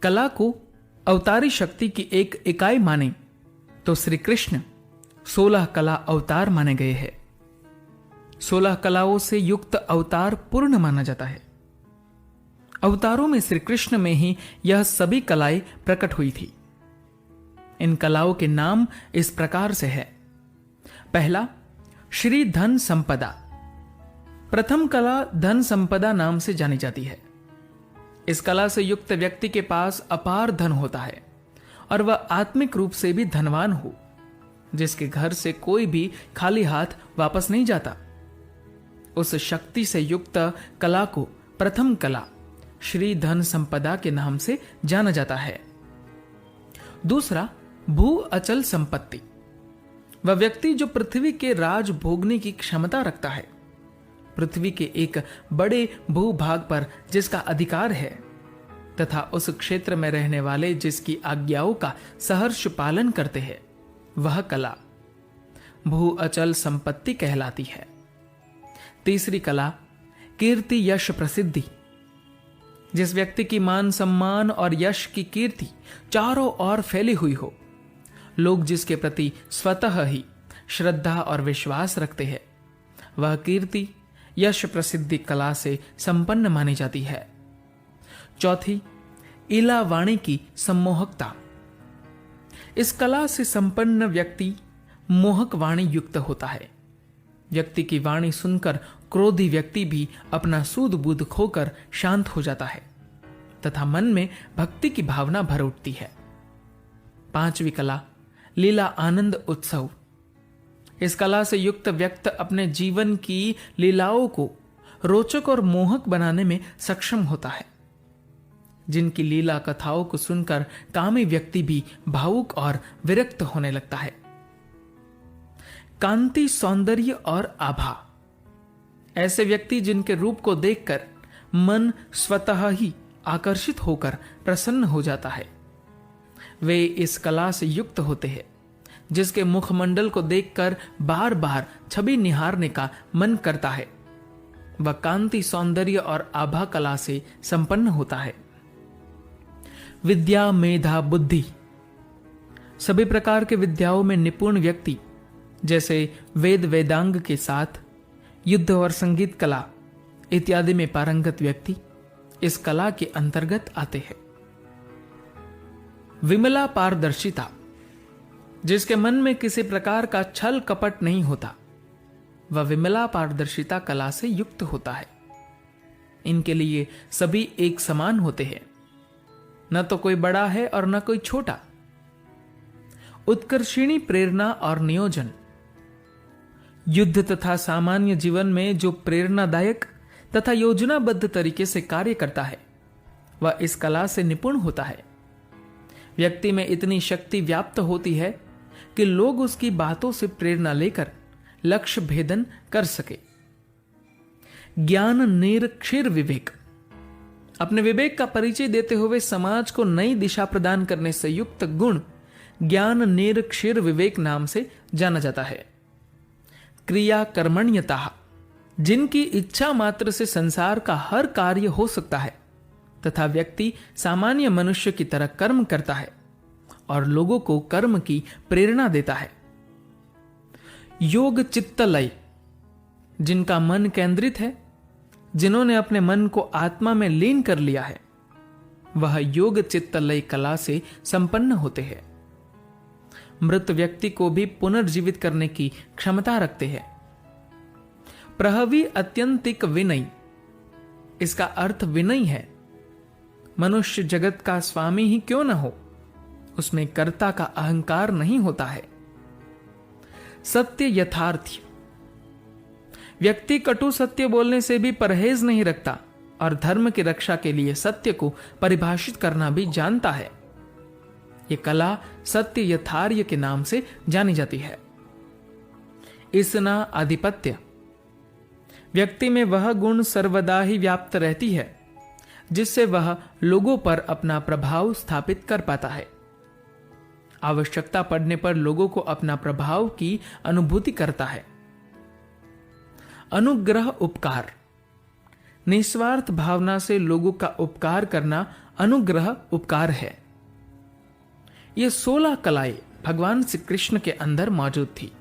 कला को अवतारी शक्ति की एक इकाई माने तो श्री कृष्ण 16 कला अवतार माने गए हैं। 16 कलाओं से युक्त अवतार पूर्ण माना जाता है। अवतारों में श्री कृष्ण में ही यह सभी कलाएं प्रकट हुई थी। इन कलाओं के नाम इस प्रकार से है। पहला, श्री धन संपदा। प्रथम कला धन संपदा नाम से जानी जाती है। इस कला से युक्त व्यक्ति के पास अपार धन होता है और वह आत्मिक रूप से भी धनवान हो, जिसके घर से कोई भी खाली हाथ वापस नहीं जाता। उस शक्ति से युक्त कला को प्रथम कला श्री धन संपदा के नाम से जाना जाता है। दूसरा, भू अचल संपत्ति। वह व्यक्ति जो पृथ्वी के राज भोगने की क्षमता रखता है, पृथ्वी के एक बड़े भूभाग पर जिसका अधिकार है तथा उस क्षेत्र में रहने वाले जिसकी आज्ञाओं का सहर्ष पालन करते हैं, वह कला भू अचल संपत्ति कहलाती है। तीसरी कला कीर्ति यश प्रसिद्धि। जिस व्यक्ति की मान सम्मान और यश की कीर्ति चारों ओर फैली हुई हो, लोग जिसके प्रति स्वतः ही श्रद्धा और विश्वास रखते हैं, वह कीर्ति यश प्रसिद्धि कला से संपन्न मानी जाती है। चौथी, इला वाणी की सम्मोहकता। इस कला से संपन्न व्यक्ति मोहक वाणी युक्त होता है। व्यक्ति की वाणी सुनकर क्रोधी व्यक्ति भी अपना सूद बूद खोकर शांत हो जाता है तथा मन में भक्ति की भावना भर उठती है। पांचवी कला लीला आनंद उत्सव। इस कला से युक्त व्यक्ति अपने जीवन की लीलाओं को रोचक और मोहक बनाने में सक्षम होता है। जिनकी लीला कथाओं को सुनकर कामी व्यक्ति भी भावुक और विरक्त होने लगता है। कांति, सौंदर्य और आभा। ऐसे व्यक्ति जिनके रूप को देखकर मन स्वतः ही आकर्षित होकर प्रसन्न हो जाता है, वे इस कला से युक्त होते हैं। जिसके मुखमंडल को देखकर बार बार छवि निहारने का मन करता है, वह कांति, सौंदर्य और आभा कला से संपन्न होता है। विद्या, मेधा, बुद्धि। सभी प्रकार के विद्याओं में निपुण व्यक्ति, जैसे वेद वेदांग के साथ युद्ध और संगीत कला इत्यादि में पारंगत व्यक्ति, इस कला के अंतर्गत आते हैं। विमला पारदर्शिता। जिसके मन में किसी प्रकार का छल कपट नहीं होता, वह विमला पारदर्शिता कला से युक्त होता है। इनके लिए सभी एक समान होते हैं, न तो कोई बड़ा है और न कोई छोटा। उत्कर्षिणी प्रेरणा और नियोजन। युद्ध तथा सामान्य जीवन में जो प्रेरणादायक तथा योजनाबद्ध तरीके से कार्य करता है, वह इस कला से निपुण होता है। व्यक्ति में इतनी शक्ति व्याप्त होती है कि लोग उसकी बातों से प्रेरणा लेकर लक्ष्य भेदन कर सके। ज्ञान निरक्षीर विवेक। अपने विवेक का परिचय देते हुए समाज को नई दिशा प्रदान करने से युक्त गुण ज्ञान निरक्षीर विवेक नाम से जाना जाता है। क्रिया कर्मण्यता। जिनकी इच्छा मात्र से संसार का हर कार्य हो सकता है तथा व्यक्ति सामान्य मनुष्य की तरह कर्म करता है और लोगों को कर्म की प्रेरणा देता है। योग चित्तलय। जिनका मन केंद्रित है, जिन्होंने अपने मन को आत्मा में लीन कर लिया है, वह योग चित्तलय कला से संपन्न होते हैं। मृत व्यक्ति को भी पुनर्जीवित करने की क्षमता रखते हैं। प्रहवी अत्यंतिक विनय। इसका अर्थ विनय है। मनुष्य जगत का स्वामी ही क्यों न हो, उसमें कर्ता का अहंकार नहीं होता है। सत्य यथार्थ। व्यक्ति कटु सत्य बोलने से भी परहेज नहीं रखता और धर्म की रक्षा के लिए सत्य को परिभाषित करना भी जानता है। यह कला सत्य यथार्य के नाम से जानी जाती है। इसना आधिपत्य। व्यक्ति में वह गुण सर्वदा ही व्याप्त रहती है जिससे वह लोगों पर अपना प्रभाव स्थापित कर पाता है। आवश्यकता पड़ने पर लोगों को अपना प्रभाव की अनुभूति करता है। अनुग्रह उपकार। निस्वार्थ भावना से लोगों का उपकार करना अनुग्रह उपकार है। ये 16 कलाएं भगवान श्री कृष्ण के अंदर मौजूद थी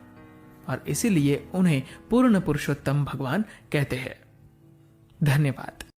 और इसीलिए उन्हें पूर्ण पुरुषोत्तम भगवान कहते हैं। धन्यवाद।